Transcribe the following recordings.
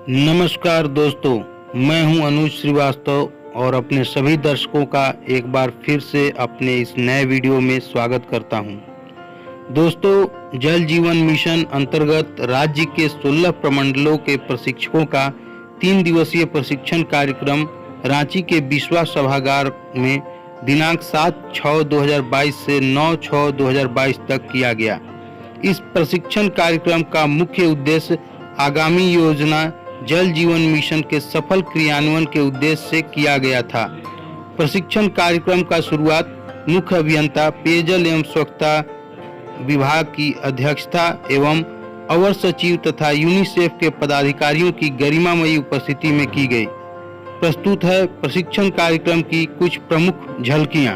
नमस्कार दोस्तों, मैं हूं अनुज श्रीवास्तव और अपने सभी दर्शकों का एक बार फिर से अपने इस नए वीडियो में स्वागत करता हूं। दोस्तों, जल जीवन मिशन अंतर्गत राज्य के 16 प्रमंडलों के प्रशिक्षकों का 3 दिवसीय प्रशिक्षण कार्यक्रम रांची के बिस्वा सभागार में दिनांक 7/6/2022 से 9/6/2022 तक किया गया। इस प्रशिक्षण कार्यक्रम का मुख्य उद्देश्य आगामी योजना जल जीवन मिशन के सफल क्रियान्वयन के उद्देश्य से किया गया था। प्रशिक्षण कार्यक्रम का शुरुआत मुख्य अभियंता पेयजल एवं स्वच्छता विभाग की अध्यक्षता एवं अवर सचिव तथा यूनिसेफ के पदाधिकारियों की गरिमामयी उपस्थिति में की गई। प्रस्तुत है प्रशिक्षण कार्यक्रम की कुछ प्रमुख झलकियां।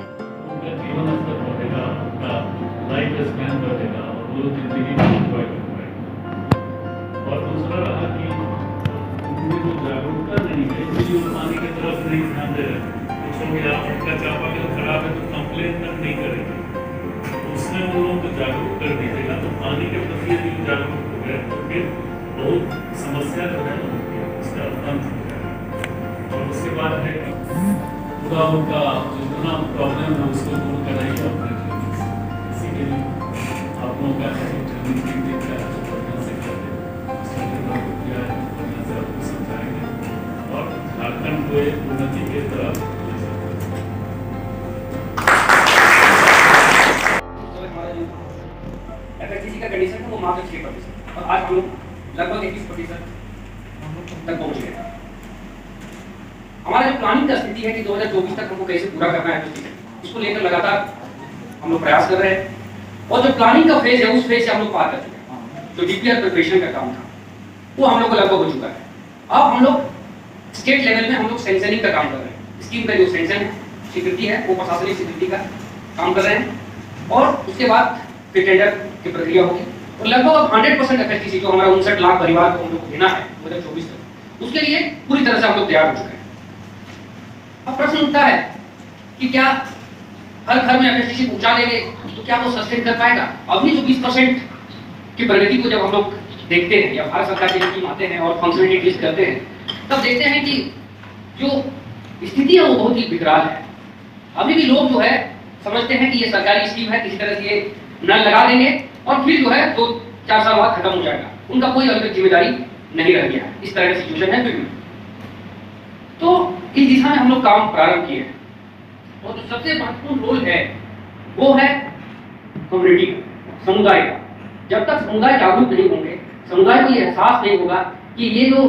और दूसरा रहा कि उनमें जो जागरूकता नहीं है, इसलिए वो पानी की तरफ नहीं ध्यान दे रहे। कुछ लोग यार उनका चापाकल खराब है तो कंप्लेन तक नहीं करेंगे, तो उसमें उन लोगों को जागरूक कर दीजिएगा तो पानी के प्रति यदि जागरूक हो गए तो फिर बहुत समस्या जो है उसका अंत हो जाएगा। और उसके बाद है पूरा उनका जितना प्रॉब्लम है उसको दूर कराइए अपने इसी के लिए आप लोगों का ट्रेनिंग देता है और झारखंड को एक उन्नति की तरफ एफएचसी का कंडीशन है वो मात्र 6% और आज हम लोग लगभग 21% तक पहुंच गए। हमारा जो प्लानिंग का स्थिति है कि 2024 तक हमको कैसे पूरा करना है इसको लेकर लगातार हम लोग प्रयास कर रहे हैं और जो प्लानिंग का फेज है उस फेज से हम लोग पार कर चुके हैं। जो डीपीआर प्रिपरेशन का काम था वो हम लोग को लगभग हो चुका है। अब हम लोग स्टेट लेवल में हम लोग सेंसरिंग का काम कर रहे हैं। स्कीम का जो सेंसन स्वीकृति है वो प्रशासनिक स्वीकृति का काम कर रहे हैं और उसके बाद फिर टेंडर की प्रक्रिया होगी और लगभग 100% एफएचसी जो हमारा 59 लाख परिवार को हम लोग देना है 2024 तक, उसके लिए पूरी तरह से हम लोग तैयार हो चुके हैं। अब प्रश्न उठता है कि क्या हर घर में एफएचसी पहुंचा देंगे तो क्या वो सस्टेन कर पाएगा? अभी जो 20% की प्रगति को जब हम लोग देखते हैं या भारत सरकार की स्कीम आते हैं और फंक्शनलिटी लिस्ट करते हैं तब देखते हैं कि जो स्थिति है वो बहुत ही विकराल है। अभी भी लोग जो है समझते हैं कि ये सरकारी स्कीम है, किसी तरह से ये नल लगा देंगे और फिर जो है 2-4 साल बाद खत्म हो जाएगा। उनका कोई अभी तक जिम्मेदारी नहीं रह गया। इस तरह की सिचुएशन है। तो इस दिशा में हम लोग काम प्रारंभ किए हैं और जो सबसे महत्वपूर्ण रोल है वो है कम्युनिटी का, समुदाय का। जब तक समुदाय जागरूक नहीं होंगे, समुदाय को ये एहसास नहीं होगा कि ये जो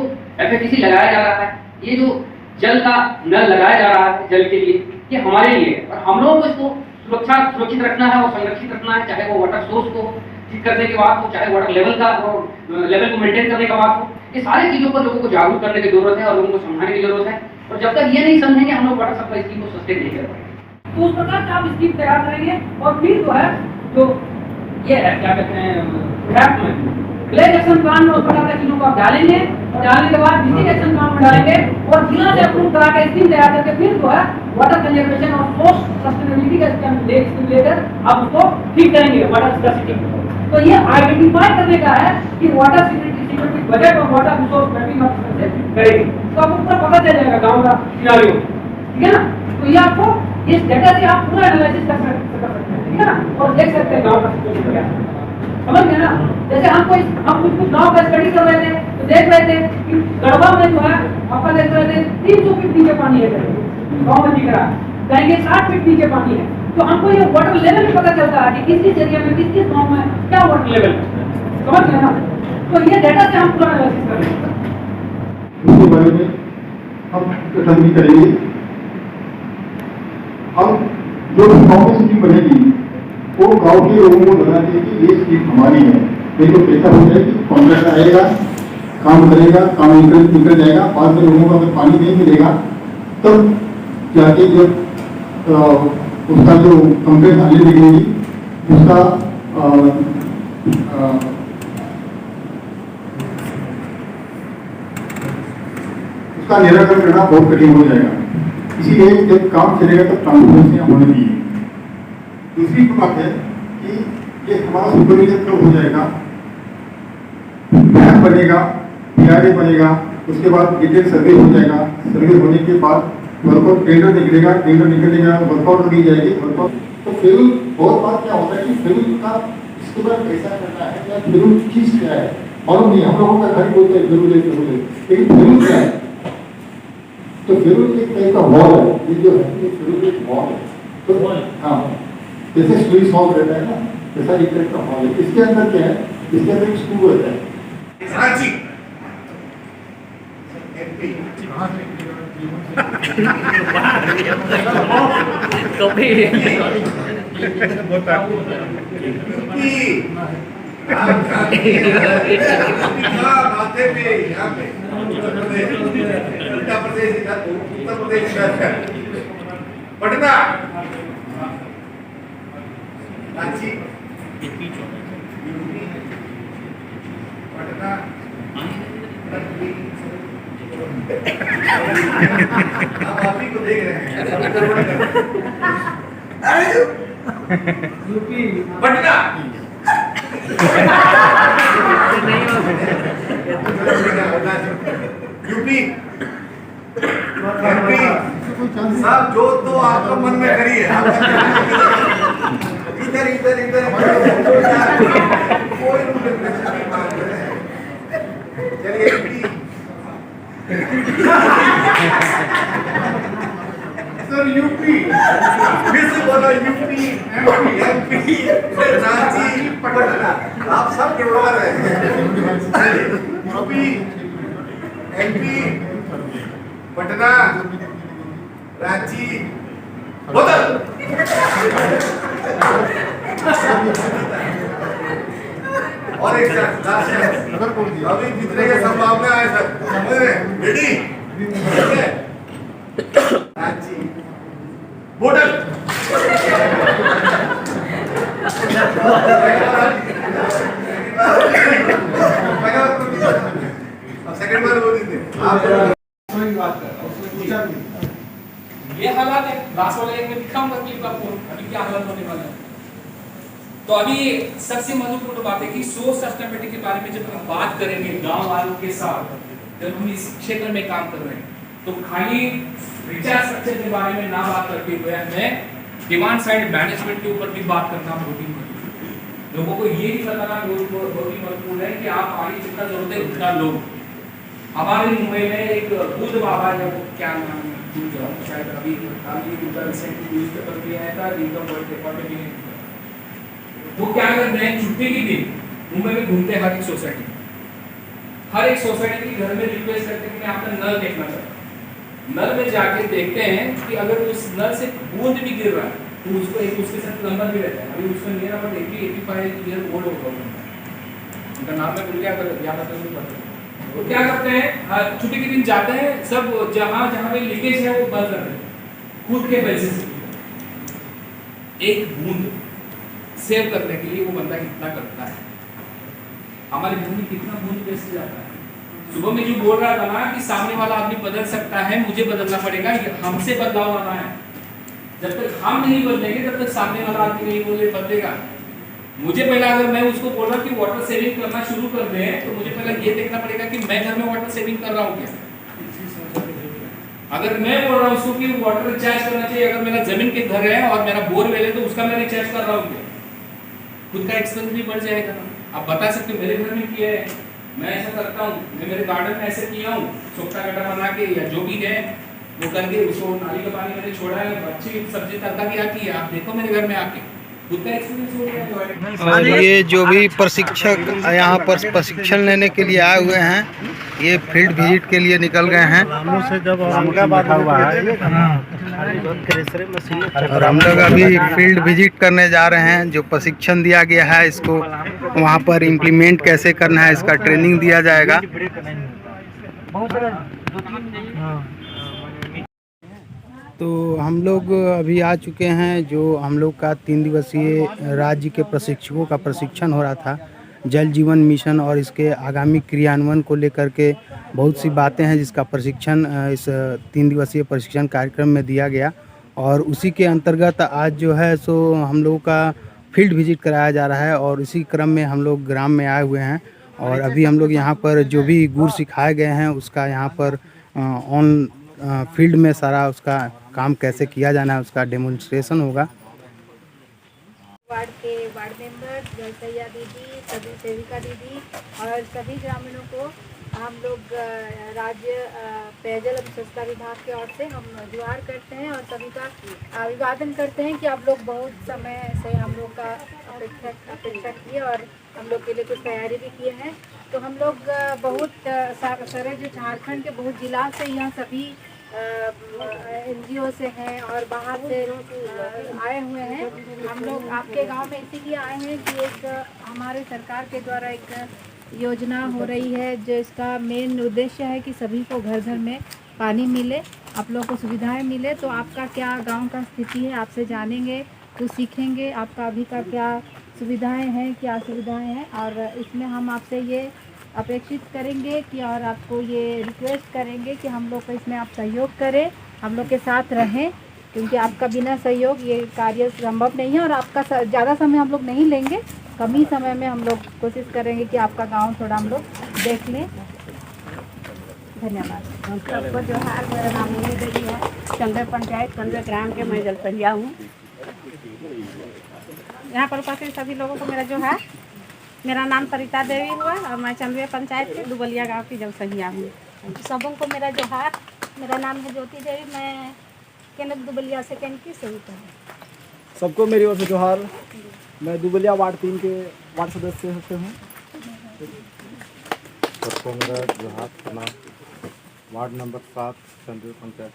एफएचसी लगाया जा रहा है, ये जो जल का नल लगाया जा रहा है जल के लिए, ये हमारे लिए है और हम लोगों को इसको सुरक्षित रखना है और संरक्षित रखना है। चाहे वो वाटर सोर्स को ठीक करने की बात हो, चाहे वाटर लेवल को मेंटेन करने का बात हो, ये सारी चीजों पर लोगों को जागरूक करने की जरूरत है और लोगों को समझाने की जरूरत है। और जब तक ये नहीं समझेंगे हम लोग वाटर सप्लाई स्कीम को सस्टेन नहीं कर पाएंगे। तो उस प्रकार से आप स्कीम तैयार करेंगे और फिर जो है जो ये है क्या कहते हैं विलेज एक्शन प्लान में उस प्रकार की चीजों को आप डालेंगे और डालने के बाद डिस्ट्रिक्ट एक्शन प्लान में डालेंगे और जिला से अप्रूव करा के स्कीम तैयार करके फिर जो है वाटर कंजर्वेशन और सोर्स सस्टेनेबिलिटी का स्कीम लेकर आप उसको ठीक करेंगे वाटर स्कैर्सिटी। तो ये आइडेंटिफाई करने का है कि वाटर सिक्योरिटी बजट और वाटर रिसोर्स मैपिंग आप कैसे करेंगे, तो आपको पूरा पता चल जाएगा गांव का सिनेरियो, ठीक है ना। तो ये आपको इस डेटा से आप पूरा एनालिसिस कर सकते हैं, ठीक है ना, और देख सकते हैं गांव का सिचुएशन क्या है। समझ गए ना। जैसे हम कुछ गांव का स्टडी कर रहे थे तो देख रहे थे कि गढ़वा में जो है आपका देख रहे थे 300 फीट नीचे पानी है गांव में दिख रहा है, कहेंगे 60 फीट नीचे पानी है। तो हमको ये वाटर लेवल भी पता चलता है कि किस एरिया में किस गांव में क्या वाटर लेवल है। समझ गए ना। तो ये डेटा से हम पूरा एनालिसिस कर रहे हैं। इसके बारे में हम गठन भी करेंगे। हम जो गाँव की स्कीम बनेगी वो गांव के लोगों को बता दें कि ये स्कीम हमारी है। देखो पैसा हो जाएगी, कॉन्ट्रैक्ट आएगा, काम करेगा, काम निकल जाएगा। बाद में लोगों को अगर पानी नहीं मिलेगा तब जाके जब उसका जो कंप्लेंट आने लगेगी उसका निराकरण करना बहुत कठिन हो जाएगा। इसीलिए जब काम चलेगा तब ट्रांसपेरेंसी होनी चाहिए। दूसरी बात है कि ये हमारा सुपरविजन कब हो जाएगा, मैप बनेगा, पीआरए बनेगा, उसके बाद डिटेल सर्वे हो जाएगा। सर्वे होने के बाद वर्कआउट टेंडर निकलेगा, टेंडर निकलेगा, वर्कआउट लगी जाएगी। वर्कआउट तो शेड्यूल बहुत बार क्या होता है कि शेड्यूल का इसके बाद कैसा करना है या शेड्यूल चीज क्या है मालूम नहीं। हम लोगों का घर बोलते हैं शेड्यूल लेकिन शेड्यूल क्या है? तो शेड्यूल एक टाइप का वॉल है, ये जो है ये शेड्यूल एक वॉल है। तो हाँ, जैसे स्विच हॉल रहता है ना, जैसा एक टाइप का हॉल है। इसके अंदर क्या है? इसके अंदर एक स्क्रू रहता है। पटना रांची पटना आप ही को देख रहे हैं पटना यूपी साहब जो तो आपका मन में करिए। इधर इधर इधर कोई चलिए सर यूपी फिर से बोलो यूपी एमपी रांची पटना आप सब जुड़वा रहे हैं। यूपी एमपी पटना रांची बोतल और एक अभी जीतने की संभावना है सर, समझ रहे? रेडी? रांची बोतल सेकंड बार बोल दीजिए आप। ये हालात है, लास्ट वाले एक में दिखाऊंगा क्लिप आपको अभी क्या हालत होने वाला है। तो अभी सबसे महत्वपूर्ण बात है कि सोर्स सस्टेनेबिलिटी के बारे में जब हम बात करेंगे गांव वालों के साथ, जब हम इस क्षेत्र में काम कर रहे हैं, तो खाली रिचार्ज स्ट्रक्चर के बारे में ना बात करते हुए हमें डिमांड साइड मैनेजमेंट के ऊपर भी बात करना बहुत ही महत्वपूर्ण है। लोगों को ये भी बताना बहुत ही महत्वपूर्ण है कि आप आगे जितना जरूरत है उतना लो। हमारे मुंबई में एक बुद्ध बाबा है, क्या नाम है, शायद अभी रिसेंटली न्यूज़पेपर भी आया था, इनकम वर्ल्ड पेपर में भी है। वो क्या करते हैं, छुट्टी के दिन मुंबई में घूमते हैं हर एक सोसाइटी के घर में रिक्वेस्ट करते हैं कि मैं आपका नल देखना चाहता हूँ। नल में जाके देखते हैं कि अगर उस नल से बूंद भी गिर रहा है तो उसको एक उसके साथ नंबर भी रहता है। अभी उसका नियर अबाउट 85 ईयर ओल्ड होगा, उनका नाम मैं भूल गया, अगर याद आता तो बता। वो क्या करते हैं, छुट्टी के दिन जाते हैं, सब जहाँ पे लीकेज है वो बंद कर देते हैं खुद के पैसे से। एक बूंद सेव करने के लिए वो बंदा कितना करता है। हमारे घर में कितना बूंद वेस्ट जाता है। सुबह में जो बोल रहा था ना कि सामने वाला आदमी बदल सकता है, मुझे बदलना पड़ेगा, हमसे बदलाव आना है। जब तक हम नहीं बदलेंगे तब तक सामने वाला आदमी नहीं बदलेगा। मुझे पहला, अगर मैं उसको बोल रहा कि वाटर सेविंग करना शुरू कर दें, तो मुझे पहला ये देखना पड़ेगा कि मैं घर में वाटर सेविंग कर रहा हूँ क्या। अगर मैं बोल रहा हूँ उसको कि वाटर रिचार्ज करना चाहिए, अगर मेरा जमीन के घर है और मेरा बोरवेल है तो उसका मैं रिचार्ज कर रहा हूँ क्या, खुद का एक्सपेंस भी बढ़ जाएगा। आप बता सकते हो मेरे घर में किया है, मैं ऐसा करता हूँ, मैं मेरे गार्डन में ऐसे किया हूँ, सोखता गड्ढा बना के या जो भी है वो करके उसको नाली का पानी मैंने छोड़ा है, अच्छी सब्जी तरकारी आती है, आप देखो मेरे घर में आके खुद का एक्सपीरियंस हो गया। और ये जो भी प्रशिक्षक यहाँ पर प्रशिक्षण लेने के लिए आए हुए हैं, ये फील्ड विजिट के लिए निकल गए हैं और हम लोग अभी फील्ड विजिट करने जा रहे हैं। जो प्रशिक्षण दिया गया है इसको वहाँ पर इम्प्लीमेंट कैसे करना है, इसका ट्रेनिंग दिया जाएगा। तो हम लोग अभी आ चुके हैं, जो हम लोग का 3 दिवसीय राज्य के प्रशिक्षकों का प्रशिक्षण हो रहा था जल जीवन मिशन, और इसके आगामी क्रियान्वयन को लेकर के बहुत सी बातें हैं जिसका प्रशिक्षण इस 3 दिवसीय प्रशिक्षण कार्यक्रम में दिया गया। और उसी के अंतर्गत आज जो है सो हम लोगों का फील्ड विजिट कराया जा रहा है और इसी क्रम में हम लोग ग्राम में आए हुए हैं और अभी हम लोग यहाँ पर जो भी गुर सिखाए गए हैं उसका यहाँ पर ऑन फील्ड में सारा उसका काम कैसे किया जाना है उसका डेमोन्स्ट्रेशन होगा। वार्ड के वार्ड मेंबर, जलसैया दीदी, सभी सेविका दीदी और सभी ग्रामीणों को हम लोग राज्य पेयजल एवं स्वच्छता विभाग की ओर से हम गुहार करते हैं और सभी का अभिवादन करते हैं कि आप लोग बहुत समय से हम लोग का अपेक्षा किए और हम लोग के लिए कुछ तैयारी भी किए हैं। तो हम लोग बहुत सारे जो झारखंड के बहुत जिला से यहाँ सभी NGO से हैं और बाहर से आए हुए हैं। हम लोग आपके गांव में इसीलिए आए हैं कि एक हमारे सरकार के द्वारा एक योजना हो रही है जो इसका मेन उद्देश्य है कि सभी को घर घर में पानी मिले, आप लोगों को सुविधाएं मिले। तो आपका क्या गांव का स्थिति है आपसे जानेंगे, कुछ सीखेंगे, आपका अभी का क्या सुविधाएं हैं, क्या सुविधाएं हैं। और इसमें हम आपसे ये अपेक्षित करेंगे कि और आपको ये रिक्वेस्ट करेंगे कि हम लोग को इसमें आप सहयोग करें, हम लोग के साथ रहें, क्योंकि आपका बिना सहयोग ये कार्य संभव नहीं है। और आपका ज़्यादा समय हम लोग नहीं लेंगे, कम ही समय में हम लोग कोशिश करेंगे कि आपका गांव थोड़ा हम लोग देख लें। धन्यवाद। सबको जोहार। मेरा नाम मुनी देवी है, चंद्र पंचायत कंद्र ग्राम के मैं जलसैया हूँ। यहाँ पर उपस्थित सभी लोगों को मेरा जोहार। मेरा नाम सरिता देवी हुआ और मैं चंद्र पंचायत के दुबलिया गांव की जलसैया हूँ। सबों को मेरा जोहार। मेरा नाम है ज्योति देवी, मैं केनक दुबलिया सेकेंड की सेविका हूँ। सबको मेरी ओर से जोहार। मैं दुबलिया वार्ड 3 के वार्ड सदस्य से हूँ। सबको मेरा जोहार। प्रणाम। वार्ड नंबर 7 चंद्र पंचायत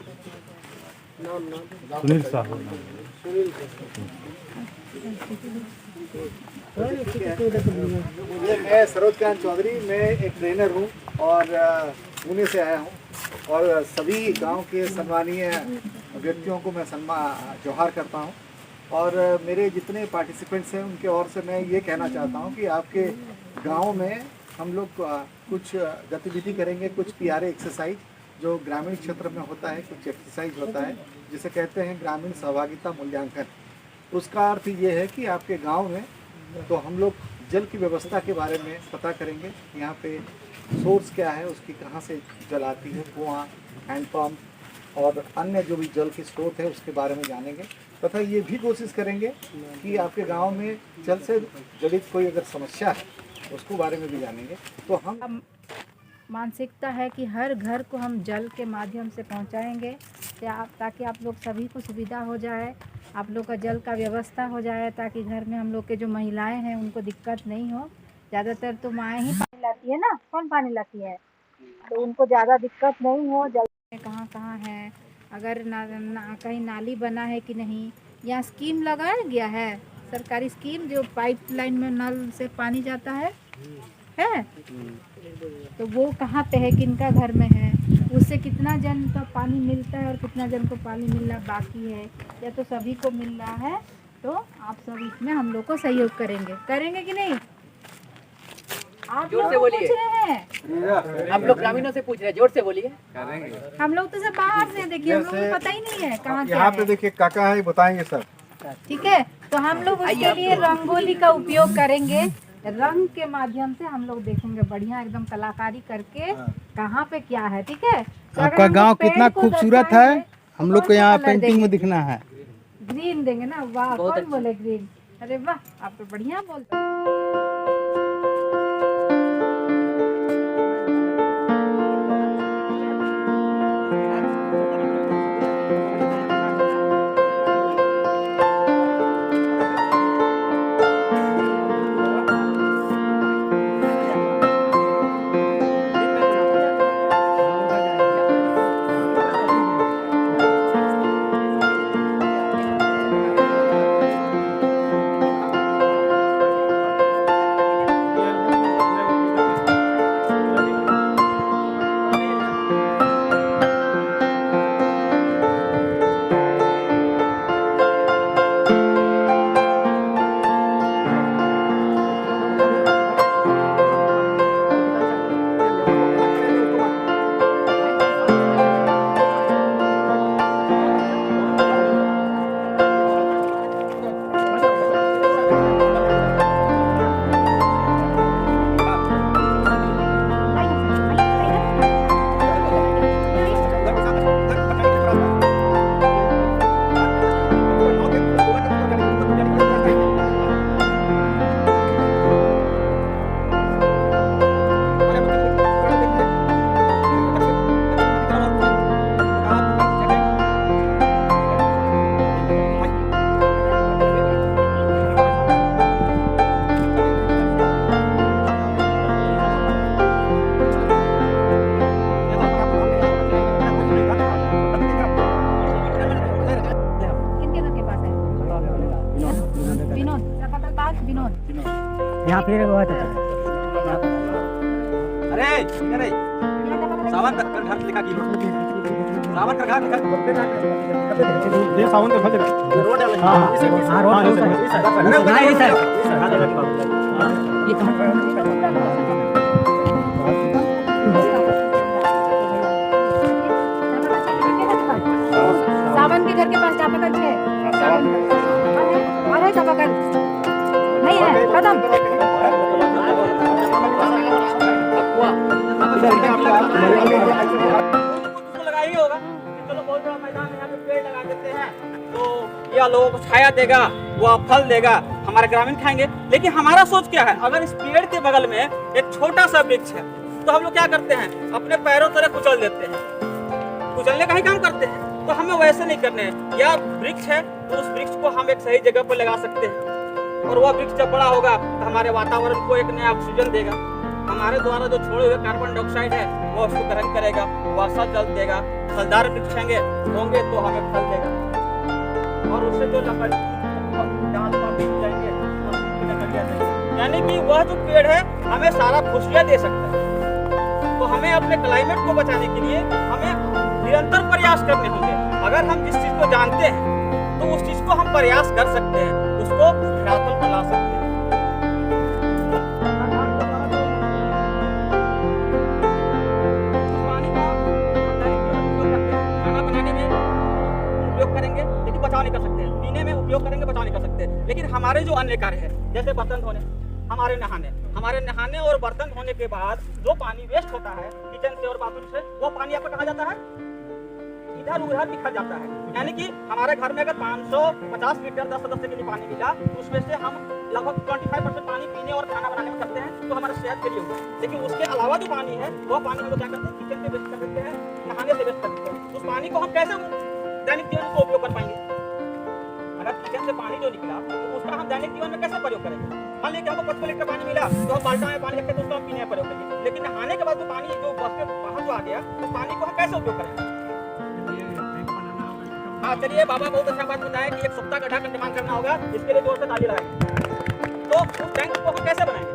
सुनील साहू। मैं सरोज कांत चौधरी, मैं एक ट्रेनर हूँ और पुणे से आया हूँ और सभी गांव के सम्मानीय व्यक्तियों को मैं जोहार करता हूँ। और मेरे जितने पार्टिसिपेंट्स हैं उनके ओर से मैं ये कहना चाहता हूँ कि आपके गांव में हम लोग कुछ गतिविधि करेंगे, कुछ PRA एक्सरसाइज जो ग्रामीण क्षेत्र में होता है, कुछ एक्सरसाइज होता है जिसे कहते हैं ग्रामीण सहभागिता मूल्यांकन। उसका अर्थ ये है कि आपके गांव में तो हम लोग जल की व्यवस्था के बारे में पता करेंगे, यहाँ पे सोर्स क्या है, उसकी कहाँ से जल आती है, कुआं, हैंडपम्प और अन्य जो भी जल के स्रोत है उसके बारे में जानेंगे। तथा ये भी कोशिश करेंगे कि आपके गांव में जल से जड़ित कोई अगर समस्या है उसको बारे में भी जानेंगे। तो हम मानसिकता है कि हर घर को हम जल के माध्यम से पहुंचाएंगे ताकि आप लोग सभी को सुविधा हो जाए, आप लोग का जल का व्यवस्था हो जाए, ताकि घर में हम लोग के जो महिलाएं हैं उनको दिक्कत नहीं हो। ज़्यादातर तो माएँ ही पानी लाती है ना, कौन पानी लाती है, तो उनको ज़्यादा दिक्कत नहीं हो। जल में कहाँ कहाँ है, अगर कहीं नाली बना है कि नहीं, या स्कीम लगाया गया है सरकारी स्कीम जो पाइपलाइन में नल से पानी जाता है तो वो कहाँ पे है, किनका घर में है, उससे कितना जन को पानी मिलता है और कितना जन को पानी मिलना बाकी है या तो सभी को मिल रहा है। तो आप सब इसमें हम लोग को सहयोग करेंगे कि नहीं? आप जोर लोग से बोलिए। पूछ रहे हैं, आप लोग ग्रामीणों से पूछ रहे हैं, जोर से बोलिए। हम लोग तो सब बाहर से, देखिए हम लोग को पता ही नहीं है कहाँ क्या यहाँ पे है। देखिए काका है, बताएंगे सर। ठीक है, तो हम लोग उसके लिए रंगोली का उपयोग करेंगे। रंग के माध्यम से हम लोग देखेंगे बढ़िया एकदम कलाकारी करके कहाँ पे क्या है। ठीक है, तो अगर आपका हम लोग गांव पेड़ कितना को खूबसूरत है, दर्शाएंगे, हम लोग को कौन सा यहाँ कलर पेंटिंग देंगे? में दिखना है। ग्रीन देंगे ना, वाह कौन बोले ग्रीन, अरे वाह आप तो बढ़िया बोलते हैं। विनोद। यहाँ फिर वो है अरे अरे सावन का घर लिखा की सावन का घर लिखा ये सावन का घर रोड है हां रोड नहीं सर ये सावन के घर के पास चापाकल है। और है चापाकल नहीं है खत्म। लगाएंगे होगा चलो बहुत बड़ा मैदान है यहाँ पे पेड़ लगा देते हैं तो यह लोगों को छाया देगा, वह फल देगा, हमारे ग्रामीण खाएंगे। लेकिन हमारा सोच क्या है, अगर इस पेड़ के बगल में एक छोटा सा वृक्ष है तो हम लोग क्या करते हैं, अपने पैरों तरह कुचल देते हैं, कुचलने का ही काम करते हैं। तो हमें वैसे नहीं करने हैं। या वृक्ष है तो उस वृक्ष को हम एक सही जगह पर लगा सकते हैं और वह वृक्ष जब बड़ा होगा तो हमारे वातावरण को एक नया ऑक्सीजन देगा। हमारे द्वारा जो छोड़े हुए कार्बन डाइऑक्साइड है वो उसको ग्रहण करेगा, वर्षा जल देगा, फलदार वृक्ष होंगे तो हमें फल देगा और उससे जो लकड़ी यानी कि वह जो पेड़ है हमें सारा खुशियाँ दे सकता है। तो हमें अपने क्लाइमेट को बचाने के लिए हमें निरंतर प्रयास करने होंगे। अगर हम जिस चीज को जानते हैं तो उस चीज को हम प्रयास कर सकते हैं, उसको धरातल पर ला सकते हैं। पानी का खाना बनाने में उपयोग करेंगे लेकिन बचाव नहीं कर सकते हैं, पीने में उपयोग करेंगे बचाव नहीं कर सकते हैं। लेकिन हमारे जो अन्य कार्य है जैसे बर्तन धोने, हमारे नहाने और बर्तन धोने के बाद जो पानी वेस्ट होता है किचन से और बाथरूम से, वो पानी आपका कहाँ जाता है, इधर उधर बिखर जाता है। यानी कि हमारे घर में अगर 550 लीटर 10 सदस्य के लिए पानी मिला तो उसमें से हम लगभग 25% पानी पीने और खाना बनाने में करते हैं, तो हमारे सेहत के लिए होगा। लेकिन उसके अलावा जो पानी है वो पानी हम लोग क्या करते हैं, किचन से वेस्ट कर देते हैं, नहाने से वेस्ट कर देते हैं। उस पानी को हम कैसे दैनिक जीवन में उपयोग कर पाएंगे? अगर किचन से पानी जो निकला तो उसका हम दैनिक जीवन में कैसे प्रयोग करेंगे? मान लीजिए हमको 55 लीटर पानी मिला तो हम बाल्टा में पानी रखते तो उसको हम पीने में प्रयोग करेंगे। लेकिन नहाने के बाद जो पानी जो बस के बाहर जो आ गया तो पानी को हम कैसे उपयोग करेंगे? हाँ चलिए, बाबा बहुत अच्छा बात बताया कि एक सप्ताह गड्ढा का निर्माण करना होगा, इसके लिए जोर से ताली लगाएंगे। तो उस टैंक को हम कैसे बनाएंगे?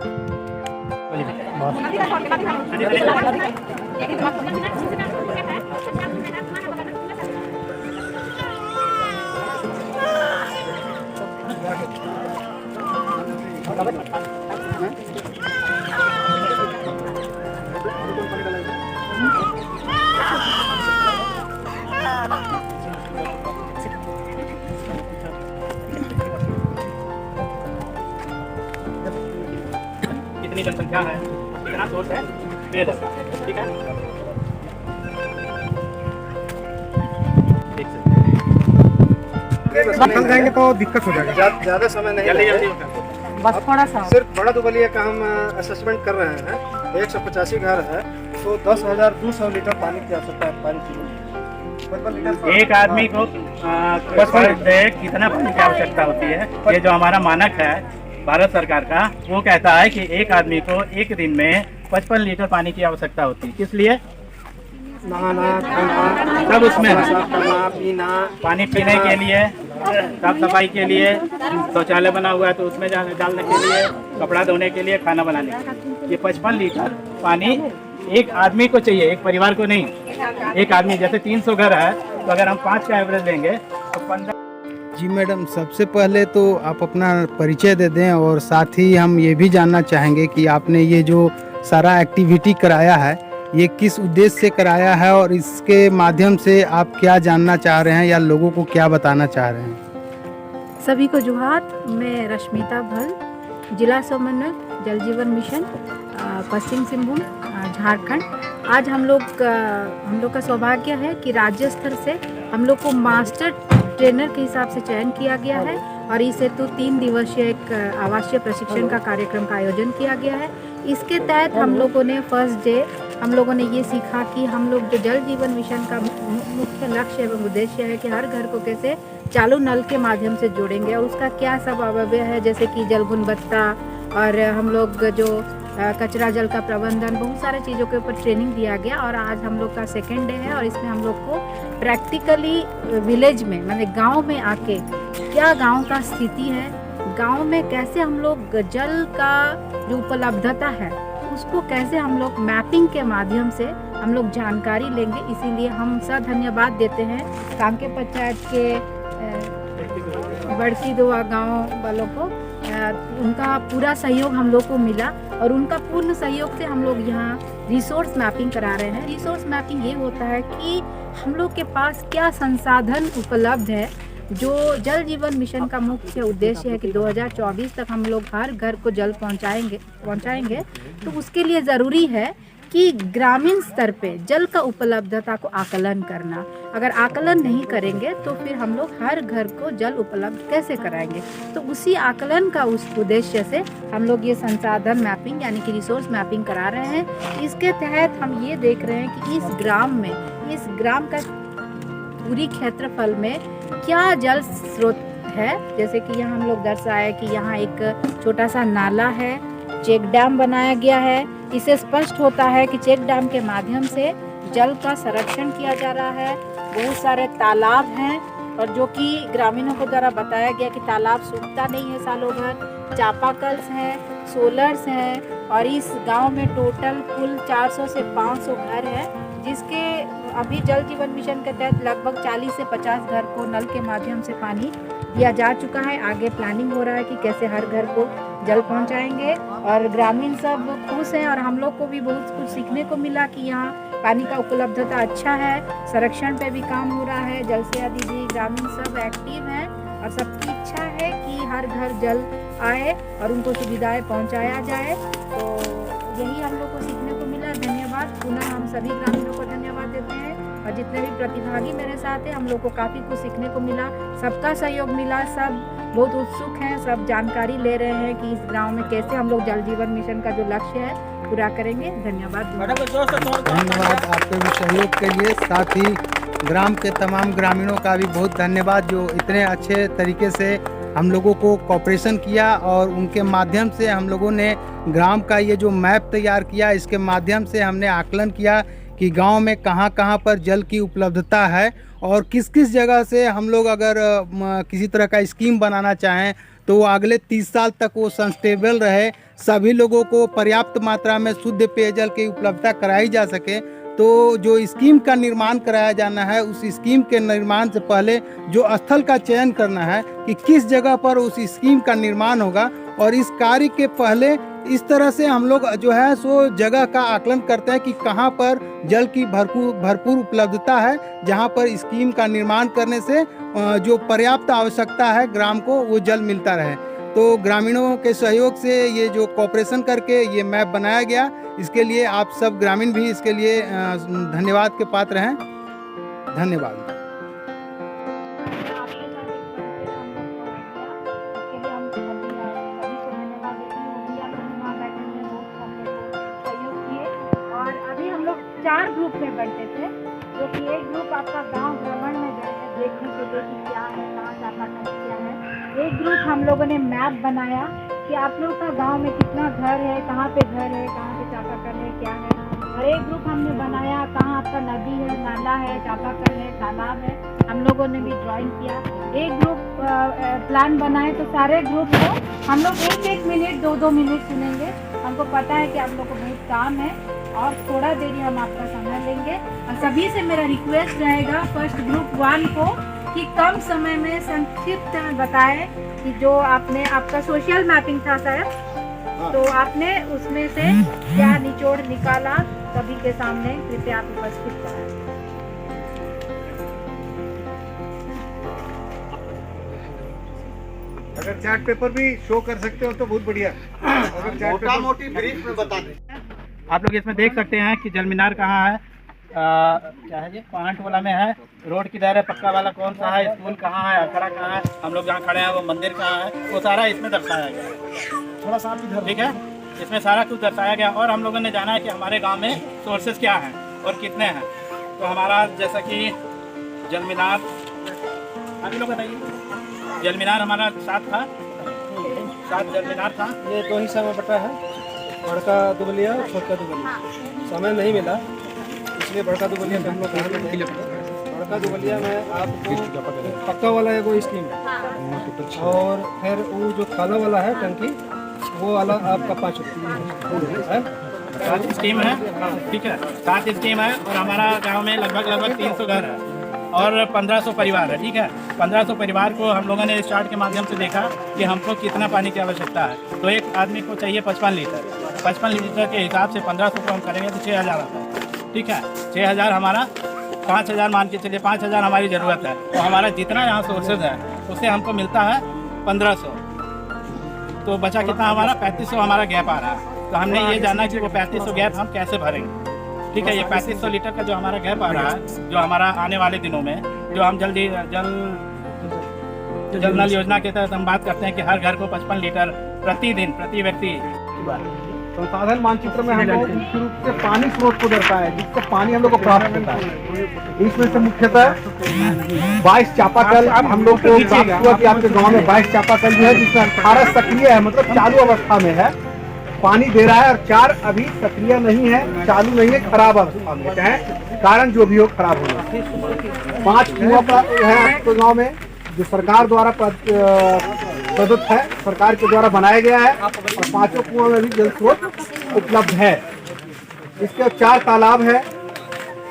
कितनी जनसंख्या है, कितना सोर्स है, ठीक है। थक जाएंगे तो दिक्कत हो जाएगी, ज़्यादा समय नहीं लगेगा। बस थोड़ा सा सिर्फ बड़ा दुबलिया का हम असेसमेंट कर रहे हैं। 185 घर है तो 10,200 लीटर पानी की आवश्यकता है। पानी की एक आदमी को 55 लीटर कितना पानी की आवश्यकता होती है? ये जो हमारा मानक है भारत सरकार का, वो कहता है कि एक आदमी को एक दिन में 55 लीटर पानी की आवश्यकता होती है। किस लिए? नहाना, खाना, सब उसमें है। खाना, पीना, पानी पीने के लिए, साफ सफाई के लिए, शौचालय बना हुआ है तो उसमें डालने के लिए, कपड़ा धोने के लिए, खाना बनाने के लिए। ये 55 लीटर पानी एक आदमी को चाहिए, एक परिवार को नहीं। एक आदमी जैसे 300 घर है तो अगर हम 5 का एवरेज लेंगे तो 15। जी मैडम, सबसे पहले तो आप अपना परिचय दे दें और साथ ही हम ये भी जानना चाहेंगे कि आपने ये जो सारा एक्टिविटी कराया है ये किस उद्देश्य से कराया है और इसके माध्यम से आप क्या जानना चाह रहे हैं या लोगों को क्या बताना चाह रहे हैं? सभी को जुहार। मैं रश्मिता भल, जिला समन्वयक जल जीवन मिशन पश्चिम सिंहभूम झारखंड। आज हम लोग का सौभाग्य है कि राज्य स्तर से हम लोग को मास्टर ट्रेनर के हिसाब से चयन किया गया है और इस हेतु 3 दिवसीय एक आवासीय प्रशिक्षण का कार्यक्रम का आयोजन किया गया है। इसके तहत हम लोगों ने फर्स्ट डे हम लोगों ने ये सीखा कि हम लोग जो जल जीवन मिशन का मुख्य लक्ष्य एवं उद्देश्य है कि हर घर को कैसे चालू नल के माध्यम से जोड़ेंगे और उसका क्या सब अवयव है, जैसे कि जल गुणवत्ता और हम लोग जो कचरा जल का प्रबंधन, बहुत सारे चीज़ों के ऊपर ट्रेनिंग दिया गया। और आज हम लोग का सेकेंड डे है और इसमें हम लोग को प्रैक्टिकली विलेज में मतलब गांव में आके क्या गांव का स्थिति है, गांव में कैसे हम लोग जल का जो उपलब्धता है उसको कैसे हम लोग मैपिंग के माध्यम से हम लोग जानकारी लेंगे। इसीलिए हम सब धन्यवाद देते हैं कांके पंचायत के बड़की दुआ गांव वालों को। उनका पूरा सहयोग हम लोग को मिला और उनका पूर्ण सहयोग से हम लोग यहाँ रिसोर्स मैपिंग करा रहे हैं। रिसोर्स मैपिंग ये होता है कि हम लोग के पास क्या संसाधन उपलब्ध है। जो जल जीवन मिशन का मुख्य उद्देश्य है कि 2024 तक हम लोग हर घर को जल पहुंचाएंगे, तो उसके लिए ज़रूरी है कि ग्रामीण स्तर पे जल का उपलब्धता को आकलन करना। अगर आकलन नहीं करेंगे तो फिर हम लोग हर घर को जल उपलब्ध कैसे कराएंगे। तो उसी आकलन का उस उद्देश्य से हम लोग ये संसाधन मैपिंग यानी कि रिसोर्स मैपिंग करा रहे हैं। इसके तहत हम ये देख रहे हैं कि इस ग्राम का पूरी क्षेत्रफल में क्या जल स्रोत है। जैसे कि यहाँ हम लोग दर्शाया कि यहाँ एक छोटा सा नाला है, चेक डैम बनाया गया है। इससे स्पष्ट होता है कि चेक डैम के माध्यम से जल का संरक्षण किया जा रहा है। बहुत सारे तालाब हैं और जो कि ग्रामीणों को द्वारा बताया गया कि तालाब सूखता नहीं है सालों भर। चापाकल्स हैं, सोलर्स हैं और इस गांव में टोटल कुल 400 से 500 घर हैं, जिसके अभी जल जीवन मिशन के तहत लगभग 40 से 50 घर को नल के माध्यम से पानी दिया जा चुका है। आगे प्लानिंग हो रहा है कि कैसे हर घर को जल पहुंचाएंगे और ग्रामीण सब खुश हैं और हम लोग को भी बहुत कुछ सीखने को मिला कि यहाँ पानी का उपलब्धता अच्छा है। संरक्षण पे भी काम हो रहा है। जल से दीदी ग्रामीण सब एक्टिव हैं और सबकी इच्छा है कि हर घर जल आए और उनको सुविधाएं पहुंचाया जाए। तो यही हम लोग को सीखने को मिला। धन्यवाद। पुनः हम सभी ग्रामीणों को धन्यवाद देते हैं और जितने भी प्रतिभागी मेरे साथ हैं हम लोग को काफ़ी कुछ सीखने को मिला। सबका सहयोग मिला, सब बहुत उत्सुक हैं, सब जानकारी ले रहे हैं कि इस गांव में कैसे हम लोग जल जीवन मिशन का जो लक्ष्य है पूरा करेंगे। धन्यवाद। धन्यवाद आपके भी सहयोग के लिए। साथ ही ग्राम के तमाम ग्रामीणों का भी बहुत धन्यवाद जो इतने अच्छे तरीके से हम लोगों को कोऑपरेशन किया और उनके माध्यम से हम लोगों ने ग्राम का ये जो मैप तैयार किया, इसके माध्यम से हमने आकलन किया कि गांव में कहां कहां पर जल की उपलब्धता है और किस किस जगह से हम लोग अगर किसी तरह का स्कीम बनाना चाहें तो वो अगले 30 साल तक वो सस्टेनेबल रहे, सभी लोगों को पर्याप्त मात्रा में शुद्ध पेयजल की उपलब्धता कराई जा सके। तो जो स्कीम का निर्माण कराया जाना है, उस स्कीम के निर्माण से पहले जो स्थल का चयन करना है कि किस जगह पर उस स्कीम का निर्माण होगा और इस कार्य के पहले इस तरह से हम लोग जो है सो जगह का आकलन करते हैं कि कहां पर जल की भरपूर उपलब्धता है, जहां पर स्कीम का निर्माण करने से जो पर्याप्त आवश्यकता है ग्राम को वो जल मिलता रहे। तो ग्रामीणों के सहयोग से ये जो कोऑपरेशन करके ये मैप बनाया गया, इसके लिए आप सब ग्रामीण भी इसके लिए धन्यवाद के पात्र हैं। धन्यवाद। और अभी हम लोग 4 ग्रुप में बंटे थे, जो कि एक ग्रुप आपका गांव भ्रमण में गए हैं देखने के लिए कि क्या है, कहाँ चापाकल क्या है। एक ग्रुप हम लोगों ने मैप बनाया कि आप लोग का गांव में कितना घर है, कहाँ पे घर है, कहाँ पे चापाकल है, क्या है। और एक ग्रुप हमने बनाया कहाँ आपका नदी है, नाला है, चापाकल है, तालाब है। हम लोगों ने भी ड्राइंग किया। एक ग्रुप प्लान बनाए तो सारे ग्रुप को हम लोग 1-1 मिनट 2-2 मिनट सुनेंगे। हमको पता है कि आप लोग को बहुत काम है और थोड़ा देरी हम आपका समय लेंगे। और सभी से मेरा रिक्वेस्ट रहेगा फर्स्ट ग्रुप 1 को कि कम समय में संक्षिप्त में बताएं कि जो आपने आपका सोशल मैपिंग था सर, तो आपने उसमें से क्या निचोड़ निकाला सभी के सामने कृपया आप उपस्थित कराएं। अगर चार्ट पेपर भी शो कर सकते हो तो बहुत बढ़िया। अगर मोटा मोटी ब्रीफ में बता दें। आप लोग इसमें देख सकते हैं कि जल मीनार कहाँ है, क्या है ये पॉइंट वाला में है, रोड किधर है, पक्का वाला कौन सा है, स्कूल कहाँ है, अखड़ा कहाँ है, हम लोग जहाँ खड़े हैं वो मंदिर कहाँ है, वो सारा इसमें दर्शाया गया है। थोड़ा सा इधर ठीक है, इसमें सारा कुछ दर्शाया गया। और हम लोगों ने जाना है कि हमारे गांव में सोर्सेज क्या हैं और कितने हैं। तो हमारा जैसा कि जल मीनार, आप लोग बताइए, जल मीनार हमारा 7 था, 7 जल मीनार था। ये 2 हिस्सा में बटा है, बड़का दुबलिया और छोटा दुबलिया। समय नहीं मिला इसलिए बड़का दुबलिया हम लोग बड़का फड़का दुबलिया में आपको पक्का वाला है वो स्कीम है, और फिर वो जो काला वाला है टंकी वो वाला आपका 5 रुपये है। 7 स्कीम है, ठीक है, 7 स्कीम है और हमारा गांव में लगभग 300 घर है और 1500 परिवार है, ठीक है। 1500 परिवार को हम लोगों ने इस चार्ट के माध्यम से देखा कि हमको कितना पानी की आवश्यकता है। तो एक आदमी को चाहिए 55 लीटर। 55 लीटर के हिसाब से 1500 को हम करेंगे तो 6000 आता है, ठीक है। 6000 हमारा 5000 मान के चलिए, 5000 हमारी ज़रूरत है। तो हमारा जितना यहाँ सोर्सेज है उससे हमको मिलता है 1500। तो बचा कितना हमारा 3500 हमारा गैप आ रहा है। तो हमने ये जाना कि वो 3500 गैप हम कैसे भरेंगे, ठीक है। ये 3500 लीटर का जो हमारा गैप आ रहा है, जो हमारा आने वाले दिनों में जो हम जल नल योजना के तहत हम बात करते हैं कि हर घर को 55 लीटर प्रतिदिन प्रति व्यक्ति। संसाधन मानचित्र में हम लोग मुख्य रूप से पानी स्रोत को दर्शाया है, जिसको पानी हम लोग को प्राप्त होता है। इसमें से मुख्यतः 22 चापाकल हम लोग को प्राप्त हुआ कि आपके गांव में 22 चापाकल जो है, जिसमें 18 सक्रिय है, मतलब चालू अवस्था में है, पानी दे रहा है, और 4 अभी सक्रिय नहीं है, चालू नहीं है, खराब अवस्था में, चाहे कारण जो भी हो खराब होना। 5 कुआं है आपके गाँव में जो सरकार द्वारा प्रदत्त है, सरकार के द्वारा बनाया गया है, और 5 कुआं में भी जल स्रोत उपलब्ध है। इसके 4 तालाब है,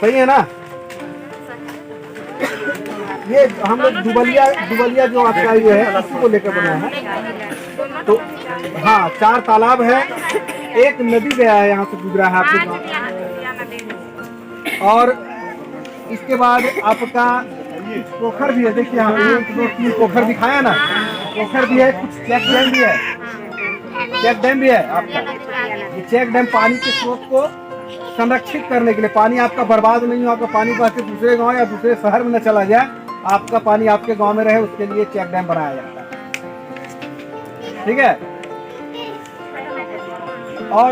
सही है ना। ये हम लोग दुबलिया जो आपका ये है उसी को लेकर बनाया है। तो हाँ, 4 तालाब है, एक नदी गया है यहाँ से गुजरा है आपके गाँव, और इसके बाद आपका पोखर भी है। देखिए यहाँ 1 2 3 पोखर दिखाया ना, पोखर भी है, कुछ चेक डैम भी है, चेक डैम भी है आपका। ये चेक डैम पानी के स्रोत को संरक्षित करने के लिए, पानी आपका बर्बाद नहीं हो, आपका पानी बह के दूसरे गांव या दूसरे शहर में न चला जाए, आपका पानी आपके गांव में रहे, उसके लिए चेक डैम बनाया जाता है, ठीक है। और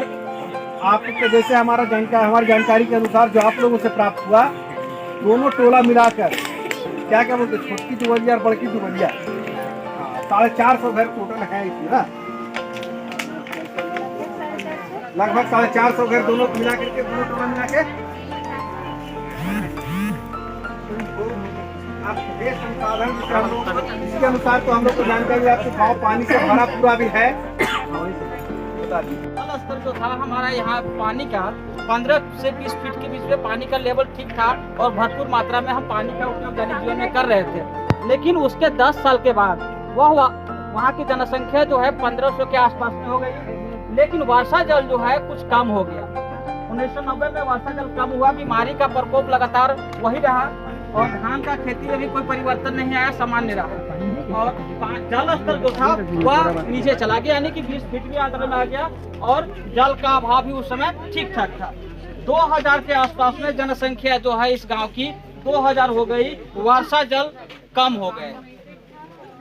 आपको जैसे हमारी जानकारी के अनुसार जो आप लोगों से प्राप्त हुआ, दोनों टोला मिलाकर क्या क्या बोलते, छोटी दुबलिया और बड़की दुबलिया, 450 घर टोटल है इसमें ना, लगभग 450 घर दोनों मिला करके, दोनों टोला मिला के संसाधन इसके अनुसार तो हम लोग को जानकारी आपके गाँव पानी से भरा पूरा भी है। जल स्तर जो था हमारा यहाँ पानी का 15 से 20 फीट के बीच में पानी का लेवल ठीक था और भरपूर मात्रा में हम पानी का उपयोग दैनिक जीवन में कर रहे थे। लेकिन उसके 10 साल के बाद वहाँ की जनसंख्या जो है 1500 के आसपास में हो गई, लेकिन वर्षा जल जो है कुछ कम हो गया। 1990 में वर्षा जल कम हुआ, बीमारी का प्रकोप लगातार वही रहा और धान का खेती में भी कोई परिवर्तन नहीं आया, सामान्य रहा, और जल स्तर जो था वह नीचे चला गया, यानी कि 20 फीट भी आंकड़े में आ गया, और जल का अभाव भी उस समय ठीक ठाक था। 2000 के आसपास में जनसंख्या जो है इस गांव की 2000 हो गई, वर्षा जल कम हो गए।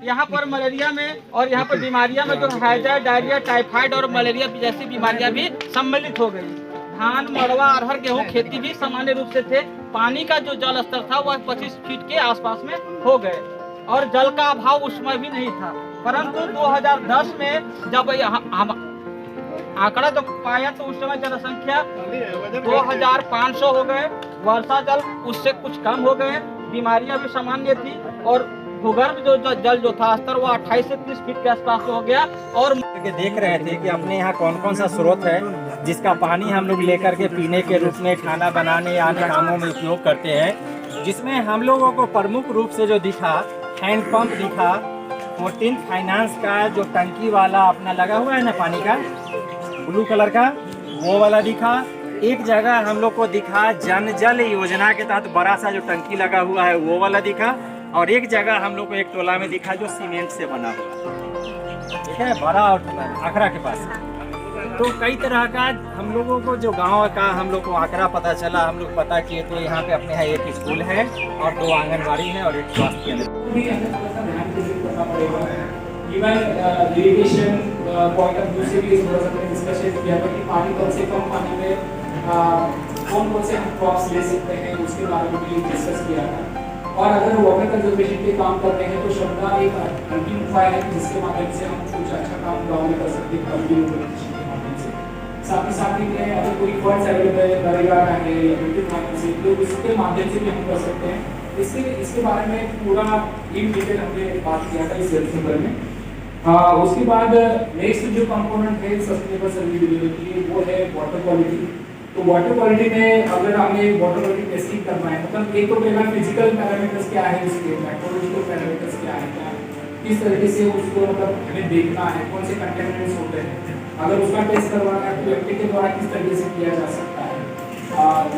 यहाँ पर मलेरिया में और यहाँ पर बीमारियां में जो हैजा, डायरिया, टाइफाइड और मलेरिया जैसी बीमारियां भी सम्मिलित हो गई। धान, मड़वा, अरहर, गेहूं खेती भी सामान्य रूप से थे। पानी का जो जल स्तर था वह 25 फीट के आसपास में हो गए और जल का अभाव उस समय भी नहीं था। परंतु 2010 में जब हम आंकड़ा तो पाया तो उस समय जनसंख्या 2500 हो गए, वर्षा जल उससे कुछ कम हो गए, बीमारियां भी सामान्य थी, और भूगर्भ जो जल जो था स्तर वो 28 से 30 फीट के आसपास हो गया। और देख रहे थे कि अपने यहाँ कौन कौन सा स्रोत है जिसका पानी हम लोग लेकर के पीने के रूप में, खाना बनाने या अन्य कामों में उपयोग करते हैं, जिसमें हम लोगों को प्रमुख रूप से जो दिखा, हैंडपंप दिखा, 14 फाइनेंस का जो टंकी वाला अपना लगा हुआ है ना पानी का, ब्लू कलर का, वो वाला दिखा। एक जगह हम लोग को दिखा जन जल योजना के तहत बड़ा सा जो टंकी लगा हुआ है वो वाला दिखा, और एक जगह हम लोग को एक टोला में दिखा जो सीमेंट से बना हुआ, ठीक है, बड़ा और आखरा के पास। तो कई तरह का हम लोगों को जो गांव का हम लोग को आंकड़ा पता चला, हम लोग पता किए तो यहाँ पे अपने यहाँ एक स्कूल है और 2 आंगनबाड़ी है और एक स्वास्थ्य केंद्र। इरिगेशन पॉइंट ऑफ व्यू से भी डिस्कशन किया था कि पानी कम से कम पानी में कौन कौन से हम क्रॉप्स ले सकते हैं, उसके बारे में भी डिस्कस किया था। और अगर वाटर कंजर्वेशन पे काम करते हैं तो श्रद्धा एक अंतिम उपाय है जिसके माध्यम से हम कुछ अच्छा काम गाँव में कर सकते हैं कंजर्वेशन के माध्यम से। साथ ही अगर कोई फंड्स अवेलेबल नरेगा का है या माध्यम से, तो इसके माध्यम से भी हम कर सकते हैं। इसके बारे में पूरा इन डिटेल हमने बात किया था इस सेक्शन में। उसके बाद नेक्स्ट जो कंपोनेंट है सस्टेनेबल सर्विस डिलीवरी की वो है वाटर क्वालिटी। तो वाटर क्वालिटी में अगर हमें वाटर क्वालिटी टेस्टिंग करना है, मतलब एक तो पहला फिजिकल पैरामीटर्स क्या है, उसके मेट्रोलॉजिकल पैरामीटर्स क्या है, क्या किस तरीके से उसको मतलब हमें देखना है, कौन से कंटेमिनेंट्स होते हैं, अगर उसका टेस्ट करवाना है तो एफटी के द्वारा किस तरीके से किया जा सकता है,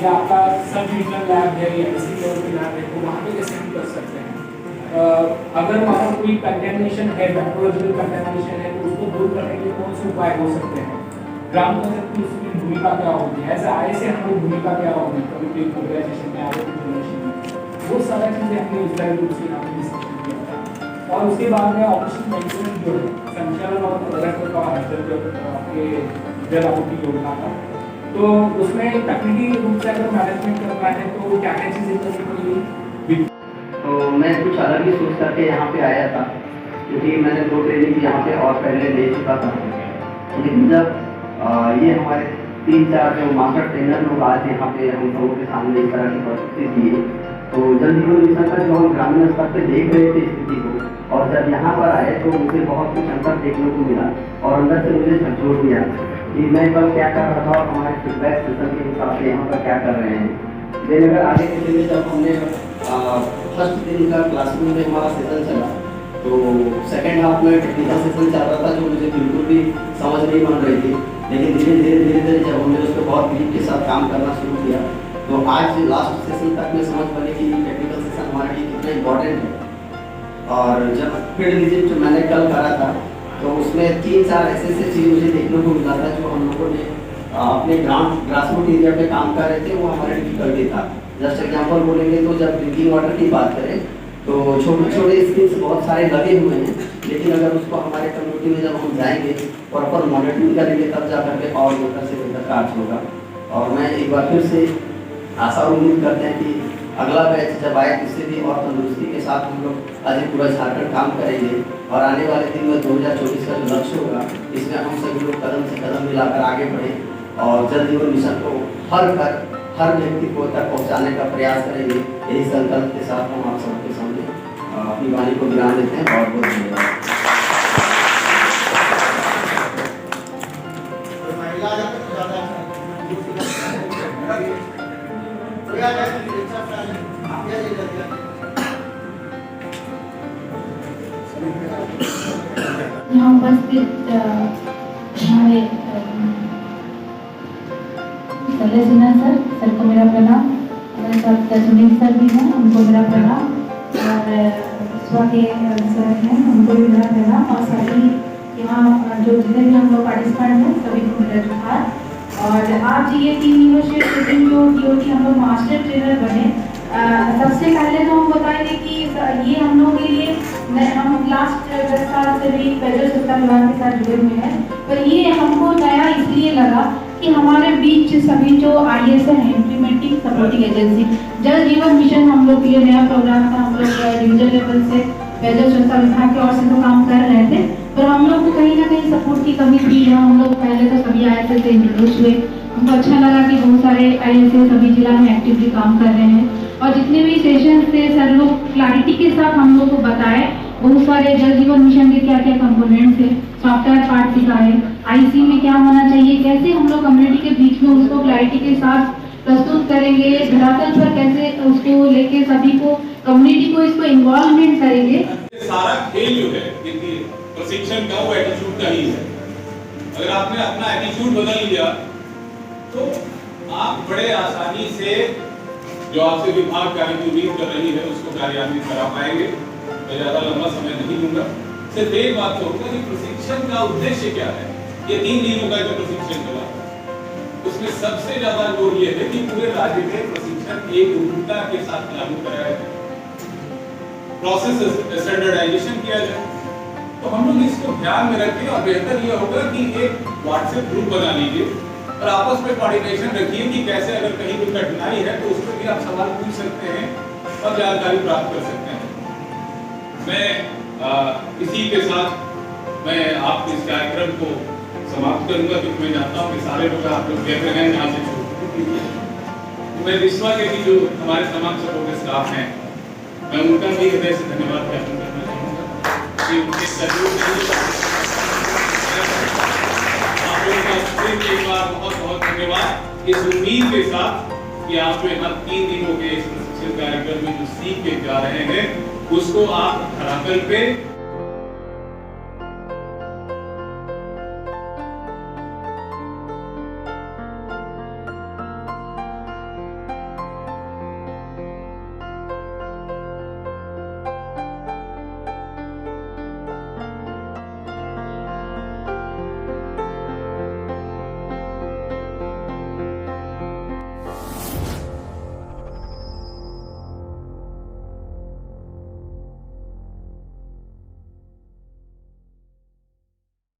या आपका सब डिविजनल लैब है या इसी लेवल की लैब है तो वहाँ पे कैसे हम कर सकते हैं। अगर वहाँ कोई कंटेमिनेशन है, मेट्रोलॉजिकल कंटेमिनेशन है तो उसको दूर करने के लिए कौन से उपाय हो सकते हैं, ग्राम पंचायत की उसकी भूमिका क्या होगी, ऐसे आए से हम लोग भूमिका क्या होगी कभी मोबिलाइजेशन में, आगे जनरेशन में, वो सारा चीज़ें हमने इस तरह से यहाँ पे डिस्कशन किया था। और उसके बाद में ऑपरेशन मेंटेनेंस जो है संचालन और प्रदर्शन का आपके जल आपूर्ति योजना का, तो उसमें तकनीकी रूप से अगर मैनेजमेंट करना है तो क्या क्या चीज़ें करनी पड़ेगी। तो मैं कुछ अलग ही सोच करके यहाँ पे आया था, क्योंकि मैंने 2 ट्रेनिंग यहाँ पे और पहले ले चुका था, लेकिन जब ये हमारे 3-4 जो मास्टर ट्रेनर लोग आज यहाँ पे हम सबों के सामने इस तरह की परिस्थिति दिए, तो जल जीवन मिशन का जो हम ग्रामीण स्तर पे देख रहे थे स्थिति को, और जब यहाँ पर आए तो मुझे बहुत कुछ अंतर देखने को मिला और अंदर से मुझे झकझोर दिया कि मैं कल क्या कर रहा था और हमारे फीडबैक सिस्टम के हिसाब से यहाँ पर क्या कर रहे हैं। लेकिन अगर आगे के दिन जब हमने फर्स्ट दिन का क्लासरूम में हमारा सेशन चला, तो सेकेंड हाफ में टेक्निकल सेशन चल रहा था जो मुझे बिल्कुल भी समझ नहीं बन रही थी, लेकिन धीरे धीरे जब हमने उस पर बहुत ब्रीफ के साथ काम करना शुरू किया तो आज लास्ट सेशन तक में समझ बनी कि टेक्निकल सेशन हमारे लिए कितना इम्पोर्टेंट है। और जब फील्ड विजिट जो मैंने कल करा था तो उसमें 3-4 ऐसे चीज़ मुझे देखने को मिला था जो हम लोगों ने अपने ग्रासरूट एरिया पे काम कर रहे थे, वो हमारे डिफिकल्टी था। जस्ट एग्जाम्पल बोलेंगे तो जब ड्रिंकिंग वाटर की बात करें तो छोटे स्कीम्स बहुत सारे लगे हुए हैं, लेकिन अगर उसको हमारे कम्युनिटी में जब हम जाएंगे प्रॉपर मॉनिटरिंग करेंगे तब जा करके और बेहतर से बेहतर कार्य होगा। और मैं एक बार फिर से आशा उम्मीद करते हैं कि अगला बैच जब आए इससे भी और तंदुरुस्ती के साथ हम लोग आज पूरा झारखंड काम करेंगे और आने वाले दिन में 2024 का जो लक्ष्य होगा इसमें हम सभी लोग कदम से कदम मिलाकर आगे बढ़ें और जल जीवन मिशन को हर व्यक्ति को तक पहुंचाने का प्रयास करेंगे। यही संकल्प के साथ हम आप सबके सामने अपनी वाणी को विराम देते हैं। बहुत बहुत धन्यवाद। यहाँ उपस्थित हमारे सर को मेरा प्रणाम, हमारे साथ सुनील सर भी हैं, उनको मेरा प्रणाम, और स्वाति सर हैं, उनको भी मेरा प्रणाम, और सभी यहाँ जो जितने भी हम लोग पार्टिसिपेंट हैं सभी को मेरा जोहार। और आज ये 3 यूनिवर्सिटी जो DOT हम लोग मास्टर ट्रेनर बने, सबसे पहले तो हम बताएंगे कि ये हम लोग के लिए हम लास्ट 10 साल से भी पेयजल स्वच्छता विभाग के साथ जुड़े हुए हैं, पर ये हमको नया इसलिए लगा कि हमारे बीच सभी जो ISN है, इम्प्लीमेंटिंग सपोर्टिंग एजेंसी, जल जीवन मिशन हम लोग के लिए नया प्रोग्राम था। हम लोग डिविजन लेवल से पेयजल स्वच्छता विभाग की ओर से तो काम कर रहे थे, पर हम लोग को कहीं ना कहीं सपोर्ट की कमी थी। जहाँ हम लोग पहले तो सभी ISN से इंट्रोड्यूस हुए, हमको अच्छा लगा कि बहुत सारे ISN सभी जिला में एक्टिवली काम कर रहे हैं, और जितने भी सेशन थे सर लोग क्लैरिटी के साथ हम लोग को बताए बहुत सारे जल जीवन मिशन के क्या क्या कंपोनेंट्स है, सॉफ्टवेयर पार्ट सिखाए, IC में क्या होना चाहिए, कैसे हम लोग कम्युनिटी के बीच में उसको क्लैरिटी के साथ प्रस्तुत करेंगे, धरातल पर कैसे उसको लेके सभी को कम्युनिटी को इसको इन्वॉल्वमेंट करेंगे। सारा खेल जो है प्रशिक्षण का वो एटीट्यूड का ही है। अगर आपने अपना एटीट्यूड बदल लिया तो आप बड़े आसानी से जो आपसे विभाग कार्य की उम्मीद कर रही है उसको कार्यान्वित करा पाएंगे। मैं ज्यादा लंबा समय नहीं लूंगा, सिर्फ एक बात कहूंगा कि प्रशिक्षण का उद्देश्य क्या है। ये 3 दिनों का जो प्रशिक्षण चला उसमें सबसे ज्यादा जोर ये है कि पूरे राज्य में प्रशिक्षण एक गुणवत्ता के साथ लागू कराया जाए, प्रोसेस स्टैंडर्डाइजेशन किया जाए। तो हम लोग इसको ध्यान में रखें और बेहतर ये होगा कि एक व्हाट्सएप ग्रुप बना लीजिए और आपस में कोऑर्डिनेशन रखिए कि कैसे अगर कहीं कोई कठिनाई है तो उस पर भी आप सवाल पूछ सकते हैं और जानकारी प्राप्त कर सकते हैं। मैं इसी के साथ मैं आपके इस कार्यक्रम को समाप्त करूंगा, क्योंकि मैं जानता हूँ कि सारे लोग आप लोग कह रहे हैं यहाँ से छोड़। तो मैं विश्वास है कि जो हमारे तमाम सपोर्ट स्टाफ हैं मैं उनका भी हृदय से धन्यवाद ज्ञापन करना चाहूँगा कि उनके सहयोग के लिए आप लोगों का फिर एक बार बहुत बहुत धन्यवाद। इस उम्मीद के साथ कि आप जो यहाँ 3 दिनों के इस प्रशिक्षण कार्यक्रम में जो सीख के जा रहे हैं उसको आप धरातल पे